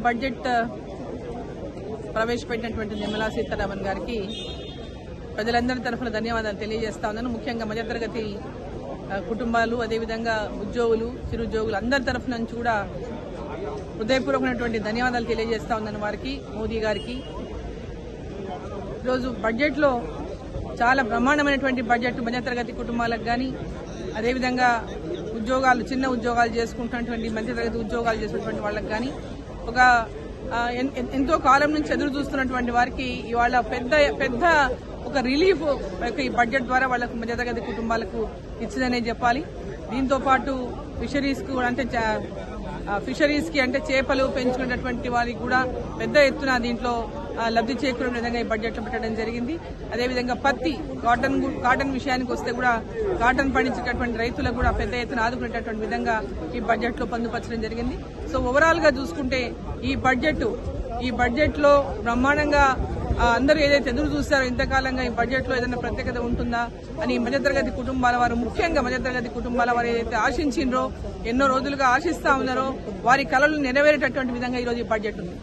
Budget ప్రవేశపెట్టినటువంటి నిర్మలా సీతారామన్ గారికి ప్రజలందరి తరఫున ధన్యవాదాలు తెలియజేస్తా ఉన్నాను. ముఖ్యంగా మధ్యతరగతి కుటుంబాలు, అదేవిధంగా ఉద్యోగులు, చిరుద్యోగులు అందరి తరఫున నుంచి కూడా హృదయపూర్వకమైనటువంటి ధన్యవాదాలు తెలియజేస్తా ఉన్నాను వారికి, మోదీ గారికి. ఈరోజు బడ్జెట్లో చాలా బ్రహ్మాండమైనటువంటి బడ్జెట్ మధ్యతరగతి కుటుంబాలకు కానీ, అదేవిధంగా ఉద్యోగాలు, చిన్న ఉద్యోగాలు చేసుకుంటున్నటువంటి మధ్యతరగతి ఉద్యోగాలు చేసినటువంటి వాళ్ళకి కానీ, ఒక ఎంతో కాలం నుంచి ఎదురు చూస్తున్నటువంటి వారికి ఇవాళ పెద్ద ఒక రిలీఫ్ ఈ బడ్జెట్ ద్వారా వాళ్ళకు మధ్యతరగతి కుటుంబాలకు ఇచ్చిందనే చెప్పాలి. దీంతో పాటు ఫిషరీస్ కి అంటే చేపలు పెంచుకునేటువంటి వారికి కూడా పెద్ద ఎత్తున దీంట్లో లబ్ధి చేకూరే విధంగా ఈ బడ్జెట్ లో పెట్టడం జరిగింది. అదేవిధంగా పత్తి, కాటన్ విషయానికి వస్తే కూడా కాటన్ పండించేటటువంటి రైతులకు కూడా పెద్ద ఎత్తున ఆదుకునేటటువంటి విధంగా ఈ బడ్జెట్ లో పొందుపరచడం జరిగింది. సో ఓవరాల్ గా చూసుకుంటే ఈ బడ్జెట్ లో బ్రహ్మాండంగా అందరూ ఏదైతే ఎదురు చూస్తారో ఇంతకాలంగా ఈ బడ్జెట్ లో ఏదైనా ప్రత్యేకత ఉంటుందా అని మధ్యతరగతి కుటుంబాల వారు, ముఖ్యంగా మధ్యతరగతి కుటుంబాల వారు ఏదైతే ఆశించిండ్రో, ఎన్నో రోజులుగా ఆశిస్తా ఉన్నారో వారి కలలు నెరవేరేటటువంటి విధంగా ఈరోజు ఈ బడ్జెట్ ఉంది.